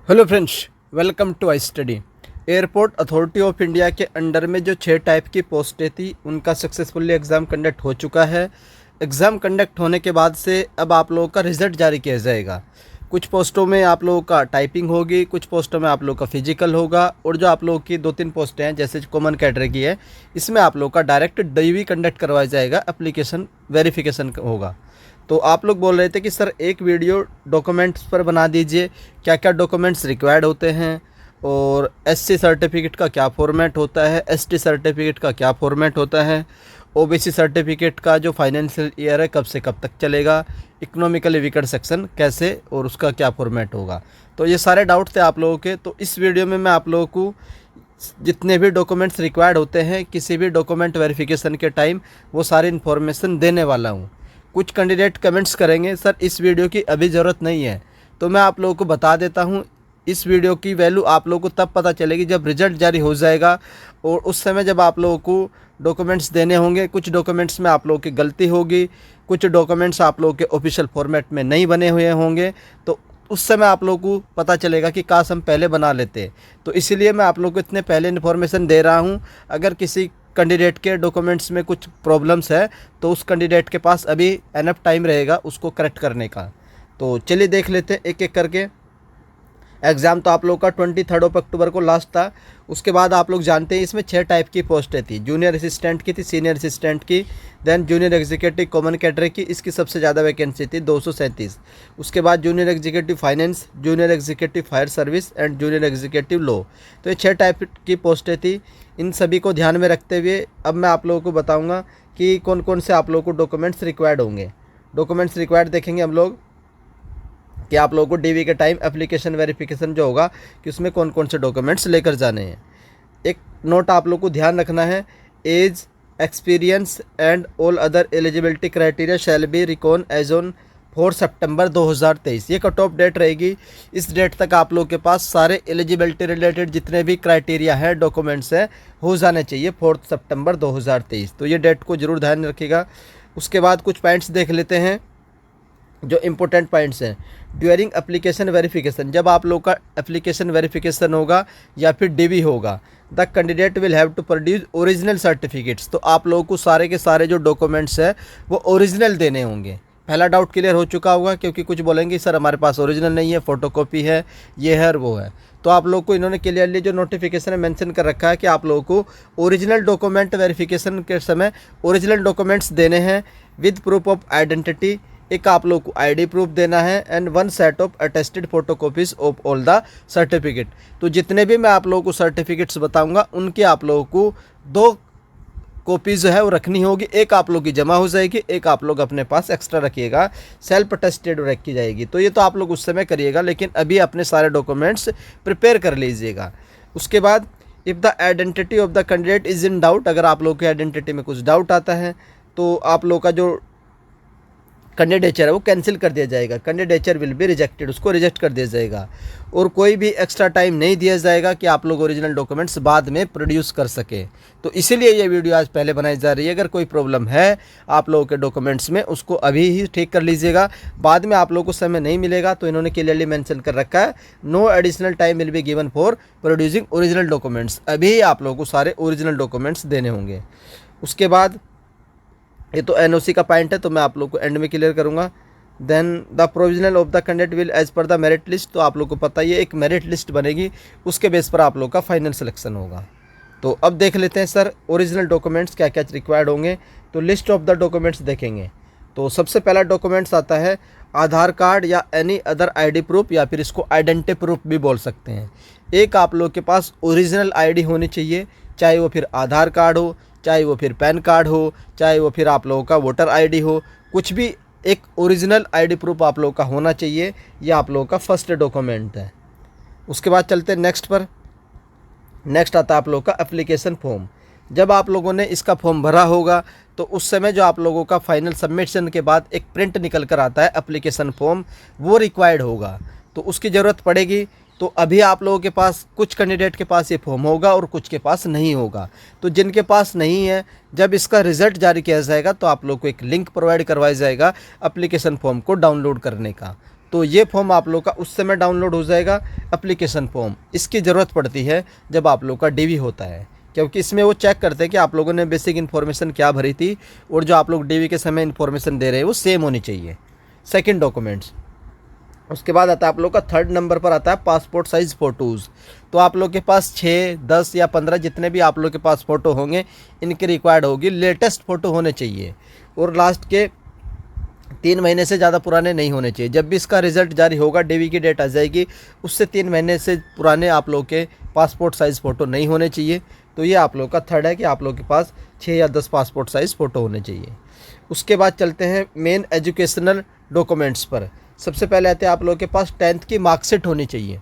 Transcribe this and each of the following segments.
Hello friends, welcome to I study. Airport authority of India के under में जो 6 type की पोस्टें थी उनका सक्सेसफुली एग्ज़ाम कंडक्ट हो चुका है। एग्ज़ाम कंडक्ट होने के बाद से अब आप लोगों का रिज़ल्ट जारी किया जाएगा। कुछ पोस्टों में आप लोगों का टाइपिंग होगी, कुछ पोस्टों में आप लोगों का फिजिकल होगा, और जो आप लोगों की 2-3 पोस्टें हैं जैसे कॉमन कैटेगरी की है, इसमें आप लोगों का डायरेक्ट डीवी कंडक्ट करवाया जाएगा, एप्लीकेशन वेरिफिकेशन होगा। तो आप लोग बोल रहे थे कि सर एक वीडियो डॉक्यूमेंट्स पर बना दीजिए, क्या क्या डॉक्यूमेंट्स रिक्वायर्ड होते हैं, और एससी सर्टिफिकेट का क्या फॉर्मेट होता है, एसटी सर्टिफिकेट का क्या फॉर्मेट होता है, ओबीसी सर्टिफिकेट का जो फाइनेंशियल ईयर है कब से कब तक चलेगा, इकोनॉमिकली वीकर सेक्शन कैसे और उसका क्या फॉर्मेट होगा। तो ये सारे डाउट थे आप लोगों के। तो इस वीडियो में मैं आप लोगों को जितने भी डॉक्यूमेंट्स रिक्वायर्ड होते हैं किसी भी डॉक्यूमेंट वेरिफिकेशन के टाइम, वो सारी इन्फॉर्मेशन देने वाला हूँ। कुछ कैंडिडेट कमेंट्स करेंगे सर इस वीडियो की अभी ज़रूरत नहीं है, तो मैं आप लोगों को बता देता हूँ। इस वीडियो की वैल्यू आप लोगों को तब पता चलेगी जब रिजल्ट जारी हो जाएगा, और उस समय जब आप लोगों को डॉक्यूमेंट्स देने होंगे। कुछ डॉक्यूमेंट्स में आप लोगों की गलती होगी, कुछ डॉक्यूमेंट्स आप लोगों के ऑफिशियल फॉर्मेट में नहीं बने हुए होंगे, तो उस समय आप लोगों को पता चलेगा कि काश हम पहले बना लेते। तो इसीलिए मैं आप लोगों को इतने पहले इन्फॉर्मेशन दे रहा हूँ। अगर किसी कैंडिडेट के डॉक्यूमेंट्स में कुछ प्रॉब्लम्स है तो उस कैंडिडेट के पास अभी एनफ टाइम रहेगा उसको करेक्ट करने का। तो चलिए देख लेते हैं एक एक करके। एग्ज़ाम तो आप लोग का 23 अक्टूबर को लास्ट था। उसके बाद आप लोग जानते हैं इसमें 6 टाइप की पोस्टें थी। जूनियर असिस्टेंट की थी, सीनियर असिस्टेंट की, then junior executive common category की, इसकी सबसे ज़्यादा वैकेंसी थी 237। उसके बाद junior executive finance, junior executive fire service and junior executive law. तो ये 6 टाइप की पोस्टें थी। इन सभी को ध्यान में रखते हुए अब मैं आप लोगों को बताऊँगा कि कौन कौन से आप लोगों को डॉक्यूमेंट्स रिक्वायर्ड होंगे। डॉक्यूमेंट्स रिक्वायर्ड देखेंगे हम लोग कि आप लोगों को डीवी के टाइम एप्लीकेशन वेरिफिकेशन जो होगा कि उसमें कौन कौन से डॉक्यूमेंट्स लेकर जाने हैं। एक नोट आप लोगों को ध्यान रखना है, age, experience and all other eligibility criteria shall be reckon as on 4 सितंबर 2023। ये कट ऑफ डेट रहेगी। इस डेट तक आप लोगों के पास सारे एलिजिबिलिटी रिलेटेड जितने भी क्राइटेरिया हैं, डॉक्यूमेंट्स हैं, हो जाने चाहिए 4 सितंबर 2023। तो ये डेट को ज़रूर ध्यान रखिएगा। उसके बाद कुछ पॉइंट्स देख लेते हैं जो इम्पोर्टेंट पॉइंट्स हैं। ड्यूरिंग एप्लीकेशन वेरिफिकेशन, जब आप लोग का एप्लीकेशन वेरिफिकेशन होगा या फिर डीवी होगा, the candidate will have to produce original certificates. तो आप लोगों को सारे के सारे जो डॉक्यूमेंट्स हैं वो ओरिजिनल देने होंगे। पहला डाउट क्लियर हो चुका होगा, क्योंकि कुछ बोलेंगे सर हमारे पास ओरिजिनल नहीं है, फ़ोटोकॉपी है, ये है और वो है। तो आप लोग को इन्होंने क्लियरली जो नोटिफिकेशन में मेंशन कर रखा है कि आप लोगों को ओरिजिनल डॉक्यूमेंट वेरिफिकेशन के समय ओरिजिनल डॉक्यूमेंट्स देने हैं विद प्रूफ ऑफ आइडेंटिटी। एक आप लोग को आईडी प्रूफ देना है and 1 set of attested photocopies of all the certificate. तो जितने भी मैं आप लोगों को सर्टिफिकेट्स बताऊंगा उनके आप लोगों को 2 कॉपीज जो है वो रखनी होगी। एक आप लोग की जमा हो जाएगी, एक आप लोग अपने पास एक्स्ट्रा रखिएगा, सेल्फ अटेस्टेड रखी जाएगी। तो ये तो आप लोग उस समय करिएगा, लेकिन अभी अपने सारे डॉक्यूमेंट्स प्रिपेयर कर लीजिएगा। उसके बाद if the identity of the candidate is in doubt, अगर आप लोग की आइडेंटिटी में कुछ डाउट आता है तो आप लोग का जो कैंडिडेचर है वो कैंसिल कर दिया जाएगा। कैंडिडेचर विल बी रिजेक्टेड, उसको रिजेक्ट कर दिया जाएगा, और कोई भी एक्स्ट्रा टाइम नहीं दिया जाएगा कि आप लोग ओरिजिनल डॉक्यूमेंट्स बाद में प्रोड्यूस कर सके। तो इसीलिए ये वीडियो आज पहले बनाई जा रही है। अगर कोई प्रॉब्लम है आप लोगों के डॉक्यूमेंट्स में उसको अभी ही ठीक कर लीजिएगा, बाद में आप लोगों को समय नहीं मिलेगा। तो इन्होंने क्लियरली मेंशन कर रखा है, no additional time will be given for producing original documents. अभी ही आप लोगों को सारे ओरिजिनल डॉक्यूमेंट्स देने होंगे। उसके बाद ये तो एनओसी का पॉइंट है, तो मैं आप लोग को एंड में क्लियर करूंगा। Then the provisional of the candidate will as per the merit list. तो आप लोग को पता ही है एक मेरिट लिस्ट बनेगी, उसके बेस पर आप लोग का फाइनल सिलेक्शन होगा। तो अब देख लेते हैं सर ओरिजिनल डॉक्यूमेंट्स क्या क्या रिक्वायर्ड होंगे। तो लिस्ट ऑफ द डॉक्यूमेंट्स देखेंगे तो सबसे पहला डॉक्यूमेंट्स आता है आधार कार्ड या एनी अदर आईडी प्रूफ, या फिर इसको आइडेंटिटी प्रूफ भी बोल सकते हैं। एक आप लोग के पास ओरिजिनल आईडी होनी चाहिए, चाहे वो फिर आधार कार्ड हो, चाहे वो फिर पैन कार्ड हो, चाहे वो फिर आप लोगों का वोटर आईडी हो, कुछ भी एक ओरिजिनल आईडी प्रूफ आप लोगों का होना चाहिए। ये आप लोगों का फर्स्ट डॉक्यूमेंट है। उसके बाद चलते हैं नेक्स्ट पर। नेक्स्ट आता है आप लोगों का एप्लीकेशन फॉर्म। जब आप लोगों ने इसका फॉर्म भरा होगा तो उस समय जो आप लोगों का फाइनल सबमिशन के बाद एक प्रिंट निकल कर आता है एप्लीकेशन फॉर्म, वो रिक्वायर्ड होगा, तो उसकी ज़रूरत पड़ेगी। तो अभी आप लोगों के पास कुछ कैंडिडेट के पास ये फॉर्म होगा और कुछ के पास नहीं होगा। तो जिनके पास नहीं है, जब इसका रिज़ल्ट जारी किया जाएगा तो आप लोग को एक लिंक प्रोवाइड करवाया जाएगा एप्लीकेशन फॉर्म को डाउनलोड करने का। तो ये फॉर्म आप लोग का उस समय डाउनलोड हो जाएगा, एप्लीकेशन फॉर्म। इसकी ज़रूरत पड़ती है जब आप लोग का डीवी होता है, क्योंकि इसमें वो चेक करते हैं कि आप लोगों ने बेसिक इन्फॉर्मेशन क्या भरी थी और जो आप लोग डीवी के समय इन्फॉर्मेशन दे रहे हैं वो सेम होनी चाहिए। Second documents. उसके बाद आता है आप लोग का थर्ड नंबर पर आता है पासपोर्ट साइज़ फ़ोटोज़। तो आप लोग के पास 6, 10 या 15 जितने भी आप लोग के पास फ़ोटो होंगे, इनकी रिक्वायर्ड होगी। लेटेस्ट फ़ोटो होने चाहिए और लास्ट के 3 महीने से ज़्यादा पुराने नहीं होने चाहिए। जब भी इसका रिज़ल्ट जारी होगा, डीवी की डेट आ जाएगी, उससे 3 महीने से पुराने आप लोग के पासपोर्ट साइज़ फ़ोटो नहीं होने चाहिए। तो ये आप लोग का थर्ड है कि आप लोग के पास 6 या 10 पासपोर्ट साइज़ फ़ोटो होने चाहिए। उसके बाद चलते हैं मेन एजुकेशनल डॉक्यूमेंट्स पर। सबसे पहले आते हैं आप लोग के पास 10th की मार्कशीट होनी चाहिए।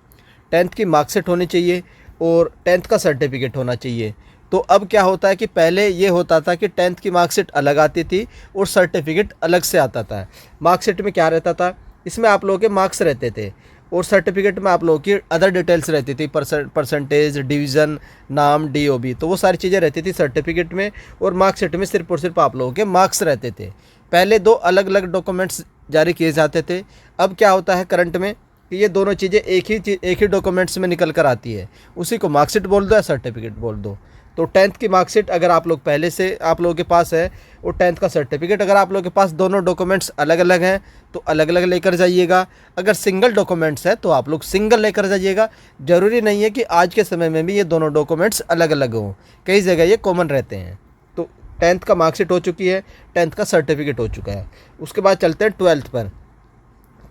10th की मार्कशीट होनी चाहिए और 10th का सर्टिफिकेट होना चाहिए। तो अब क्या होता है कि पहले ये होता था कि 10th की मार्कशीट अलग आती थी और सर्टिफिकेट अलग से आता था। मार्कशीट में क्या रहता था, इसमें आप लोगों के मार्क्स रहते थे और सर्टिफिकेट में आप लोगों की अदर डिटेल्स रहती थी, परसेंटेज, डिवीज़न, नाम, डीओबी। तो वो सारी चीज़ें रहती थी सर्टिफिकेट में, और मार्कशीट में सिर्फ और सिर्फ आप लोगों के मार्क्स रहते थे। पहले 2 अलग अलग डॉक्यूमेंट्स जारी किए जाते थे। अब क्या होता है करंट में कि ये दोनों चीज़ें एक ही डॉक्यूमेंट्स में निकल कर आती है। उसी को मार्कशीट बोल दो या सर्टिफिकेट बोल दो। तो 10th की मार्कशीट अगर आप लोग पहले से आप लोगों के पास है, और 10th का सर्टिफिकेट अगर आप लोगों के पास, दोनों डॉक्यूमेंट्स अलग अलग हैं तो अलग अलग लेकर जाइएगा। अगर सिंगल डॉक्यूमेंट्स है तो आप लोग सिंगल लेकर जाइएगा। ज़रूरी नहीं है कि आज के समय में भी ये दोनों डॉक्यूमेंट्स अलग अलग हों, कई जगह ये कॉमन रहते हैं। तो 10th का मार्कशीट हो चुकी है, 10th का सर्टिफिकेट हो चुका है। उसके बाद चलते हैं 12th पर।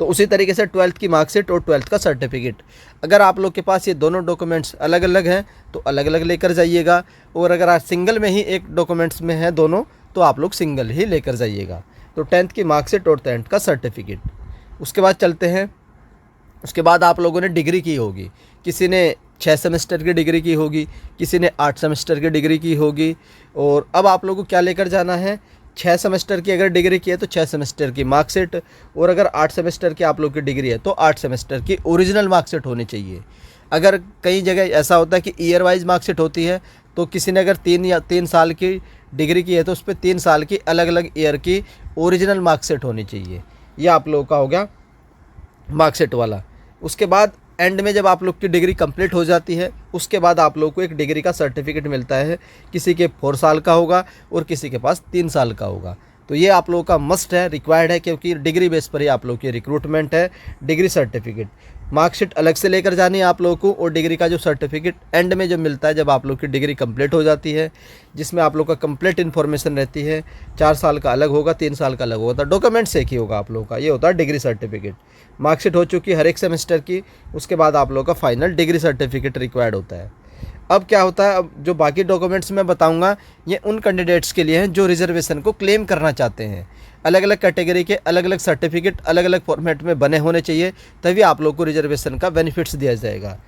तो उसी तरीके से 12th की मार्कशीट और 12th का सर्टिफिकेट, अगर आप लोग के पास ये दोनों डॉक्यूमेंट्स अलग अलग हैं तो अलग अलग लेकर जाइएगा, और अगर आप सिंगल में ही एक डॉक्यूमेंट्स में है दोनों तो आप लोग सिंगल ही लेकर जाइएगा। तो 10th की मार्कशीट और 10th का सर्टिफिकेट। उसके बाद चलते हैं, उसके बाद आप लोगों ने डिग्री की होगी। किसी ने 6 सेमेस्टर की डिग्री की होगी, किसी ने 8 सेमेस्टर की डिग्री की होगी। और अब आप लोगों को क्या लेकर जाना है, 6 सेमेस्टर की अगर डिग्री की है तो 6 सेमेस्टर की मार्कशीट, और अगर 8 सेमेस्टर की आप लोग की डिग्री है तो 8 सेमेस्टर की ओरिजिनल मार्कशीट होनी चाहिए। अगर कई जगह ऐसा होता है कि ईयर वाइज मार्कशीट होती है, तो किसी ने अगर 3 साल की डिग्री की है तो उस पर 3 साल की अलग अलग ईयर की ओरिजिनल मार्कशीट होनी चाहिए। ये आप लोगों का हो गया मार्कशीट वाला। उसके बाद एंड में जब आप लोग की डिग्री कंप्लीट हो जाती है, उसके बाद आप लोग को एक डिग्री का सर्टिफिकेट मिलता है। किसी के 4 साल का होगा और किसी के पास 3 साल का होगा। तो ये आप लोगों का मस्ट है, रिक्वायर्ड है, क्योंकि डिग्री बेस पर ही आप लोग की रिक्रूटमेंट है। डिग्री सर्टिफिकेट, मार्कशीट अलग से लेकर जानी है आप लोगों को, और डिग्री का जो सर्टिफिकेट एंड में जो मिलता है जब आप लोग की डिग्री कंप्लीट हो जाती है, जिसमें आप लोग का कंप्लीट इन्फॉर्मेशन रहती है। 4 साल का अलग होगा, 3 साल का अलग होगा, डॉक्यूमेंट्स एक ही होगा आप लोगों का। ये होता है डिग्री सर्टिफिकेट। मार्कशीट हो चुकी है हर एक सेमेस्टर की, उसके बाद आप लोगों का फाइनल डिग्री सर्टिफिकेट रिक्वायर्ड होता है। अब क्या होता है, अब जो बाकी डॉक्यूमेंट्स मैं बताऊंगा ये उन कैंडिडेट्स के लिए हैं जो रिजर्वेशन को क्लेम करना चाहते हैं। अलग अलग कैटेगरी के अलग अलग सर्टिफिकेट अलग अलग फॉर्मेट में बने होने चाहिए, तभी आप लोग को रिजर्वेशन का बेनिफिट्स दिया जाएगा।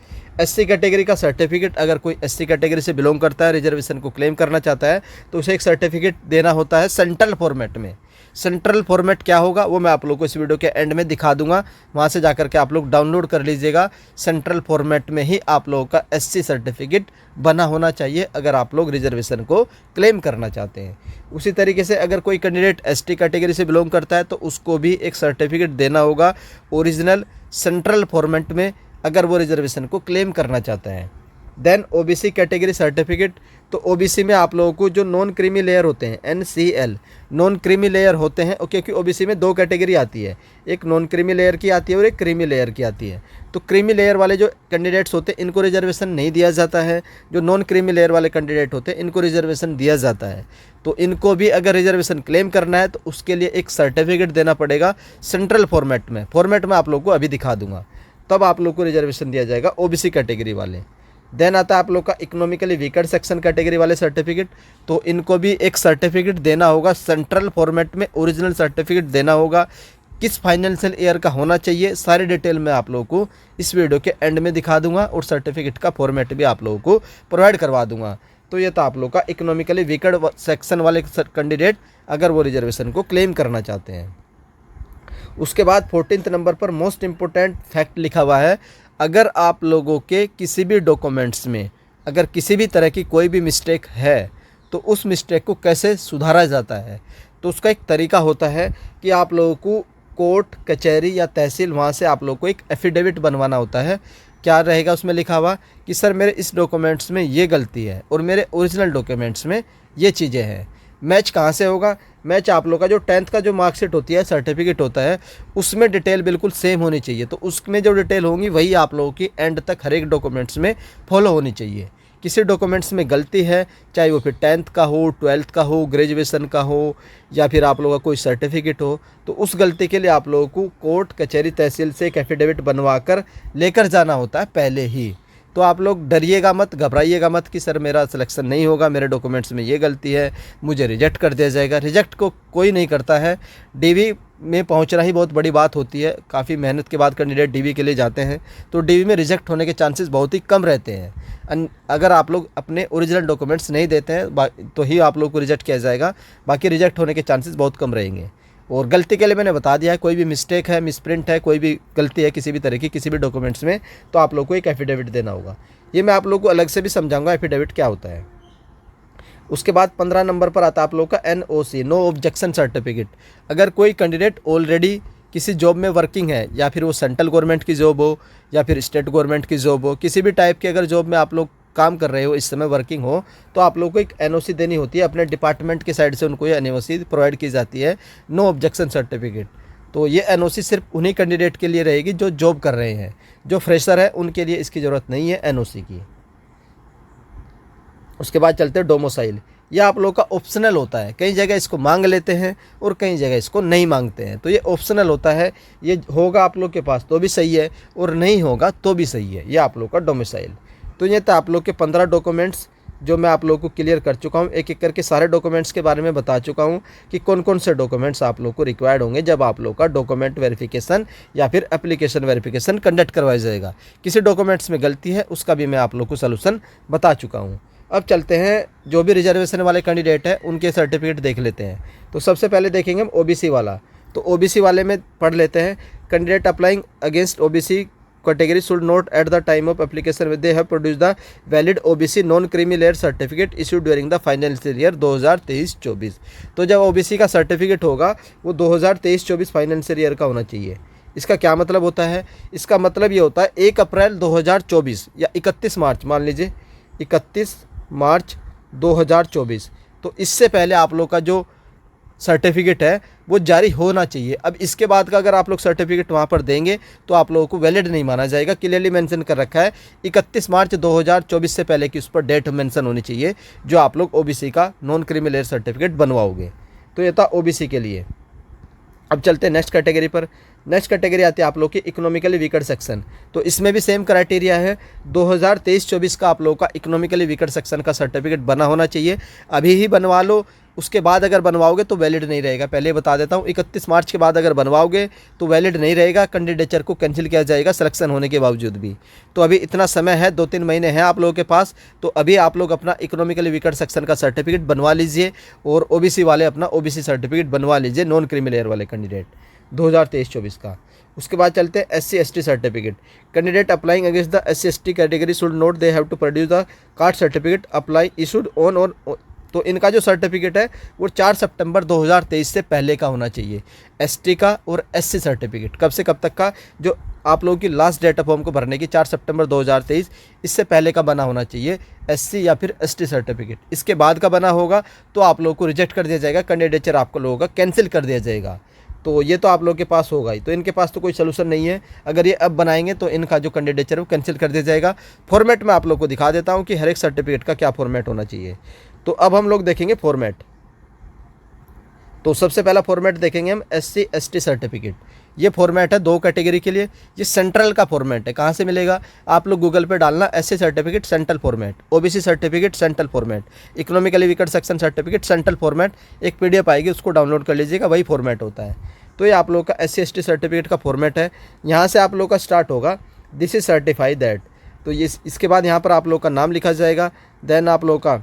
एससी कैटेगरी का सर्टिफिकेट, अगर कोई एससी कैटेगरी से बिलोंग करता है, रिजर्वेशन को क्लेम करना चाहता है, तो उसे एक सर्टिफिकेट देना होता है सेंट्रल फॉर्मेट में। सेंट्रल फॉर्मेट क्या होगा वो मैं आप लोग को इस वीडियो के एंड में दिखा दूंगा, वहाँ से जाकर के आप लोग डाउनलोड कर लीजिएगा। सेंट्रल फॉर्मेट में ही आप लोगों का एससी सर्टिफिकेट बना होना चाहिए अगर आप लोग रिजर्वेशन को क्लेम करना चाहते हैं। उसी तरीके से अगर कोई कैंडिडेट एसटी कैटेगरी से बिलोंग करता है तो उसको भी एक सर्टिफिकेट देना होगा ओरिजिनल सेंट्रल फॉर्मेट में, अगर वो रिजर्वेशन को क्लेम करना चाहता है। देन ओबीसी कैटेगरी सर्टिफिकेट, तो ओबीसी में आप लोगों को जो नॉन क्रीमी लेयर होते हैं, एनसीएल नॉन क्रीमी लेयर होते हैं, क्योंकि ओबीसी में 2 कैटेगरी आती है, एक नॉन क्रीमी लेयर की आती है और एक क्रीमी लेयर की आती है। तो क्रीमी लेयर वाले जो कैंडिडेट्स होते हैं इनको रिजर्वेशन नहीं दिया जाता है, जो नॉन क्रीमी लेयर वाले कैंडिडेट होते हैं इनको रिजर्वेशन दिया जाता है। तो इनको भी अगर रिजर्वेशन क्लेम करना है तो उसके लिए एक सर्टिफिकेट देना पड़ेगा सेंट्रल फॉर्मेट में। फॉर्मेट में आप लोग को अभी दिखा दूंगा, तब आप लोग को रिजर्वेशन दिया जाएगा ओबीसी कैटेगरी वाले। देन आता है आप लोग का इकोनॉमिकली वीकर सेक्शन कैटेगरी वाले सर्टिफिकेट, तो इनको भी एक सर्टिफिकेट देना होगा सेंट्रल फॉर्मेट में, ओरिजिनल सर्टिफिकेट देना होगा। किस फाइनेंशियल ईयर का होना चाहिए सारी डिटेल मैं आप लोगों को इस वीडियो के एंड में दिखा दूंगा, और सर्टिफिकेट का फॉर्मेट भी आप लोगों को प्रोवाइड करवा दूंगा। तो ये था आप लोग का इकोनॉमिकली वीकर सेक्शन वाले कैंडिडेट अगर वो रिजर्वेशन को क्लेम करना चाहते हैं। उसके बाद 14th नंबर पर मोस्ट इम्पोर्टेंट फैक्ट लिखा हुआ है, अगर आप लोगों के किसी भी डॉक्यूमेंट्स में अगर किसी भी तरह की कोई भी मिस्टेक है तो उस मिस्टेक को कैसे सुधारा जाता है। तो उसका एक तरीका होता है कि आप लोगों को कोर्ट कचहरी या तहसील वहाँ से आप लोग को एक एफिडेविट बनवाना होता है। क्या रहेगा उसमें लिखा हुआ कि सर मेरे इस डॉक्यूमेंट्स में ये गलती है और मेरे ओरिजिनल डॉक्यूमेंट्स में ये चीज़ें हैं। मैच कहाँ से होगा? मैच आप लोग का जो 10th का जो मार्कशीट होती है, सर्टिफिकेट होता है, उसमें डिटेल बिल्कुल सेम होनी चाहिए। तो उसमें जो डिटेल होंगी वही आप लोगों की एंड तक हर एक डॉक्यूमेंट्स में फॉलो होनी चाहिए। किसी डॉक्यूमेंट्स में गलती है, चाहे वो फिर 10th का हो, 12th का हो, ग्रेजुएशन का हो या फिर आप लोगों का कोई सर्टिफिकेट हो, तो उस गलती के लिए आप लोगों को कोर्ट कचहरी तहसील से एक एफिडेविट बनवा कर लेकर जाना होता है पहले ही। तो आप लोग डरिएगा मत, घबराइएगा मत कि सर मेरा सिलेक्शन नहीं होगा, मेरे डॉक्यूमेंट्स में ये गलती है, मुझे रिजेक्ट कर दिया जाएगा। रिजेक्ट को कोई नहीं करता है। डीवी में पहुंचना ही बहुत बड़ी बात होती है। काफ़ी मेहनत के बाद कैंडिडेट डीवी के लिए जाते हैं, तो डीवी में रिजेक्ट होने के चांसेस बहुत ही कम रहते हैं। अगर आप लोग अपने ओरिजिनल डॉक्यूमेंट्स नहीं देते हैं तो ही आप लोग को रिजेक्ट किया जाएगा, बाकी रिजेक्ट होने के चांसेस बहुत कम रहेंगे। और गलती के लिए मैंने बता दिया है, कोई भी मिस्टेक है, मिसप्रिंट है, कोई भी गलती है किसी भी तरह की किसी भी डॉक्यूमेंट्स में, तो आप लोग को एक एफिडेविट देना होगा। ये मैं आप लोग को अलग से भी समझाऊंगा एफिडेविट क्या होता है। उसके बाद 15 नंबर पर आता है आप लोग का NOC, नो ऑब्जेक्शन सर्टिफिकेट। अगर कोई कैंडिडेट ऑलरेडी किसी जॉब में वर्किंग है, या फिर वो सेंट्रल गवर्नमेंट की जॉब हो या फिर स्टेट गवर्नमेंट की जॉब हो, किसी भी टाइप की अगर जॉब में आप लोग काम कर रहे हो, इस समय वर्किंग हो, तो आप लोग को एक NOC देनी होती है। अपने डिपार्टमेंट की साइड से उनको ये NOC प्रोवाइड की जाती है, नो ऑब्जेक्शन सर्टिफिकेट। तो ये NOC सिर्फ उन्हीं कैंडिडेट के लिए रहेगी जो जॉब कर रहे हैं। जो फ्रेशर है उनके लिए इसकी ज़रूरत नहीं है NOC की। उसके बाद चलते हैं डोमिसाइल। यह आप लोग का ऑप्शनल होता है। कई जगह इसको मांग लेते हैं और कई जगह इसको नहीं मांगते हैं। तो ये ऑप्शनल होता है, ये होगा आप लोग के पास तो भी सही है और नहीं होगा तो भी सही है। ये आप लोग का डोमिसाइल। तो ये था आप लोग के 15 डॉक्यूमेंट्स जो मैं आप लोगों को क्लियर कर चुका हूँ। एक एक करके सारे डॉक्यूमेंट्स के बारे में बता चुका हूँ कि कौन कौन से डॉक्यूमेंट्स आप लोग को रिक्वायर्ड होंगे जब आप लोग का डॉक्यूमेंट वेरिफिकेशन या फिर एप्लीकेशन वेरिफिकेशन कंडक्ट करवाया जाएगा। किसी डॉक्यूमेंट्स में गलती है उसका भी मैं आप लोग को सलूशन बता चुका हूँ। अब चलते हैं जो भी रिजर्वेशन वाले कैंडिडेट हैं उनके सर्टिफिकेट देख लेते हैं। तो सबसे पहले देखेंगे हम OBC वाला। तो OBC वाले में पढ़ लेते हैं। Candidate applying against OBC category should note at the time of application they have produced the valid OBC non creamy layer certificate issued during the financial year 2023-24। तो जब OBC का सर्टिफिकेट होगा वो 2023-24 फाइनेंशियल ईयर का होना चाहिए। इसका क्या मतलब होता है? इसका मतलब ये होता है 1 अप्रैल 2024 या 31 मार्च, मान लीजिए 31 मार्च 2024। तो इससे पहले आप लोग का जो सर्टिफिकेट है वो जारी होना चाहिए। अब इसके बाद का अगर आप लोग सर्टिफिकेट वहाँ पर देंगे तो आप लोगों को वैलिड नहीं माना जाएगा। क्लियरली मेंशन कर रखा है 31 मार्च 2024 से पहले की उस पर डेट मेंशन होनी चाहिए जो आप लोग OBC का नॉन क्रीमी लेयर सर्टिफिकेट बनवाओगे। तो ये था OBC के लिए। अब चलते हैं नेक्स्ट कैटेगरी पर। नेक्स्ट कैटेगरी आती है आप लोग की इकोनॉमिकली वीकर सेक्शन। तो इसमें भी सेम क्राइटेरिया है। 2023-24 का आप लोगों का इकोनॉमिकली वीकर सेक्शन का सर्टिफिकेट बना होना चाहिए। अभी ही बनवा लो, उसके बाद अगर बनवाओगे तो वैलिड नहीं रहेगा। पहले बता देता हूँ 31 मार्च के बाद अगर बनवाओगे तो वैलिड नहीं रहेगा, कैंडिडेचर को कैंसिल किया जाएगा सिलेक्शन होने के बावजूद भी। तो अभी इतना समय है, 2-3 महीने हैं आप लोगों के पास। तो अभी आप लोग अपना इकोनॉमिकली वीकर सेक्शन का सर्टिफिकेट बनवा लीजिए और OBC वाले अपना OBC सर्टिफिकेट बनवा लीजिए, नॉन क्रीमी लेयर वाले कैंडिडेट 2023-24 का। उसके बाद चलते हैं SC/ST certificate. Candidate applying against the SC/ST category should note they have to produce the caste certificate apply issued on or. तो इनका जो सर्टिफिकेट है वो 4 सितंबर 2023 से पहले का होना चाहिए। ST का और SC सर्टिफिकेट कब से कब तक का, जो आप लोगों की लास्ट डेट ऑफ फॉर्म को भरने की 4 सितंबर 2023, इससे पहले का बना होना चाहिए SC या फिर ST सर्टिफिकेट। इसके बाद का बना होगा तो आप लोगों को रिजेक्ट कर दिया जाएगा, कैंडिडेचर आपको लोगों का कैंसिल कर दिया जाएगा। तो ये तो आप लोग के पास होगा ही। तो इनके पास तो कोई सोल्यूशन नहीं है। अगर ये अब बनाएंगे तो इनका जो कैंडिडेचर है वो कैंसिल कर दिया जाएगा। फॉर्मेट मैं आप लोग को दिखा देता हूँ कि हर एक सर्टिफिकेट का क्या फॉर्मेट होना चाहिए। तो अब हम लोग देखेंगे फॉर्मेट। तो सबसे पहला फॉर्मेट देखेंगे हम SC/ST सर्टिफिकेट। ये फॉर्मेट है 2 कैटेगरी के लिए। ये सेंट्रल का फॉर्मेट है। कहाँ से मिलेगा? आप लोग गूगल पे डालना SC certificate central format, OBC certificate central format, economically weaker section certificate central format. एक PDF आएगी, उसको डाउनलोड कर लीजिएगा, वही फॉर्मेट होता है। तो ये आप लोग का SC/ST सर्टिफिकेट का फॉर्मेट है। यहाँ से आप लोग का स्टार्ट होगा, दिस इज सर्टिफाई दैट। तो ये इसके बाद यहाँ पर आप लोग का नाम लिखा जाएगा, देन आप लोग का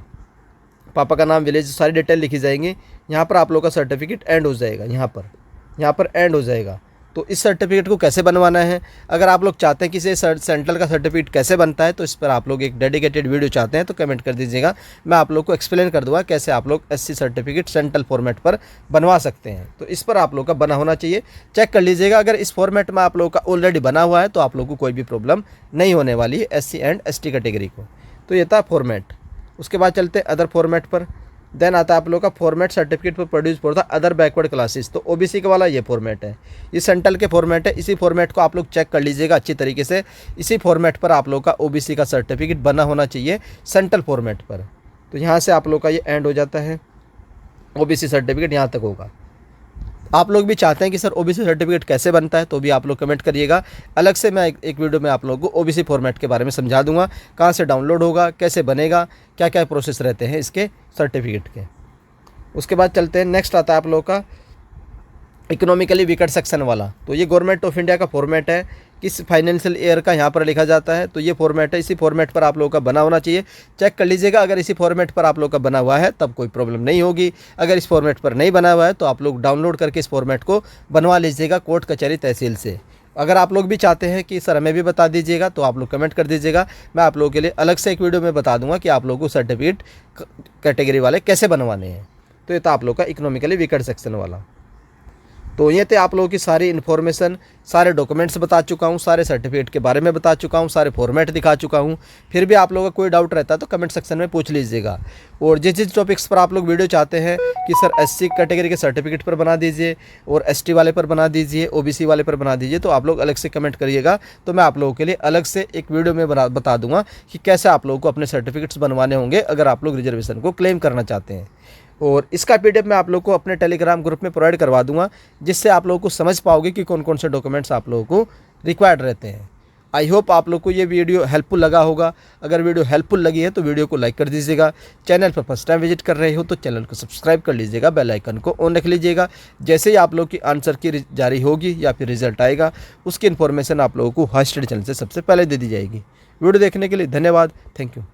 पापा का नाम, विलेज, सारी डिटेल लिखी जाएंगी। यहाँ पर आप लोग का सर्टिफिकेट एंड हो जाएगा, यहाँ पर एंड हो जाएगा। तो इस सर्टिफिकेट को कैसे बनवाना है, अगर आप लोग चाहते हैं कि सेंट्रल का सर्टिफिकेट कैसे बनता है, तो इस पर आप लोग एक डेडिकेटेड वीडियो चाहते हैं तो कमेंट कर दीजिएगा। मैं आप लोग को एक्सप्लेन कर दूंगा कैसे आप लोग एससी सर्टिफिकेट सेंट्रल फॉर्मेट पर बनवा सकते हैं। तो इस पर आप लोग का बना होना चाहिए, चेक कर लीजिएगा। अगर इस फॉर्मेट में आप लोग का ऑलरेडी बना हुआ है तो आप लोग को कोई भी प्रॉब्लम नहीं होने वाली है एससी एंड एसटी कैटेगरी को। तो ये था फॉर्मेट। उसके बाद चलते हैं अदर फॉर्मेट पर। देन आता है आप लोग का फॉर्मेट सर्टिफिकेट पर produce for the other backward classes. तो ओबीसी का वाला ये फॉर्मेट है, ये सेंट्रल के फॉर्मेट है। इसी फॉर्मेट को आप लोग चेक कर लीजिएगा अच्छी तरीके से। इसी फॉर्मेट पर आप लोग का ओबीसी का सर्टिफिकेट बना होना चाहिए सेंट्रल फॉर्मेट पर। तो यहाँ से आप लोग का ये एंड हो जाता है, ओबीसी सर्टिफिकेट यहाँ तक होगा। आप लोग भी चाहते हैं कि सर ओबीसी सर्टिफिकेट कैसे बनता है, तो भी आप लोग कमेंट करिएगा। अलग से मैं एक वीडियो में आप लोगों को ओबीसी फॉर्मेट के बारे में समझा दूंगा, कहाँ से डाउनलोड होगा, कैसे बनेगा, क्या क्या प्रोसेस रहते हैं इसके सर्टिफिकेट के। उसके बाद चलते हैं, नेक्स्ट आता है आप लोगों का इकोनॉमिकली वीकर सेक्शन वाला। तो ये गवर्नमेंट ऑफ इंडिया का फॉर्मेट है, किस फाइनेंशियल ईयर का यहाँ पर लिखा जाता है। तो ये फॉर्मेट है, इसी फॉर्मेट पर आप लोगों का बना होना चाहिए, चेक कर लीजिएगा। अगर इसी फॉर्मेट पर आप लोग का बना हुआ है तब कोई प्रॉब्लम नहीं होगी। अगर इस फॉर्मेट पर नहीं बना हुआ है तो आप लोग डाउनलोड करके इस फॉर्मेट को बनवा लीजिएगा कोर्ट कचहरी तहसील से। अगर आप लोग भी चाहते हैं कि सर हमें भी बता दीजिएगा तो आप लोग कमेंट कर दीजिएगा, मैं आप लोगों के लिए अलग से एक वीडियो में बता दूंगा कि आप लोगों को सर्टिफिकेट कैटेगरी वाले कैसे बनवाने हैं। तो ये था आप लोग का इकोनॉमिकली वीकर सेक्शन वाला। तो ये थे आप लोगों की सारी इन्फॉर्मेशन, सारे डॉक्यूमेंट्स बता चुका हूँ, सारे सर्टिफिकेट के बारे में बता चुका हूँ, सारे फॉर्मेट दिखा चुका हूँ। फिर भी आप लोगों का कोई डाउट रहता है तो कमेंट सेक्शन में पूछ लीजिएगा। और जिस टॉपिक्स पर आप लोग वीडियो चाहते हैं कि सर एससी कैटेगरी के सर्टिफिकेट पर बना दीजिए और एसटी वाले पर बना दीजिए, ओबीसी वाले पर बना दीजिए, तो आप लोग अलग से कमेंट करिएगा। तो मैं आप लोगों के लिए अलग से एक वीडियो में बता दूंगा कि कैसे आप लोगों को अपने सर्टिफिकेट्स बनवाने होंगे अगर आप लोग रिजर्वेशन को क्लेम करना चाहते हैं। और इसका पीडीएफ मैं आप लोग को अपने टेलीग्राम ग्रुप में प्रोवाइड करवा दूंगा, जिससे आप लोगों को समझ पाओगे कि कौन कौन से डॉक्यूमेंट्स आप लोगों को रिक्वायर्ड रहते हैं। आई होप आप लोग को ये वीडियो हेल्पफुल लगा होगा। अगर वीडियो हेल्पफुल लगी है तो वीडियो को लाइक कर दीजिएगा। चैनल पर फर्स्ट टाइम विजिट कर रहे हो तो चैनल को सब्सक्राइब कर लीजिएगा, बेल आइकन को ऑन रख लीजिएगा। जैसे ही आप लोग की आंसर की जारी होगी या फिर रिजल्ट आएगा, उसकी इन्फॉर्मेशन आप लोगों को हाई स्टडी चैनल से सबसे पहले दे दी जाएगी। वीडियो देखने के लिए धन्यवाद, थैंक यू।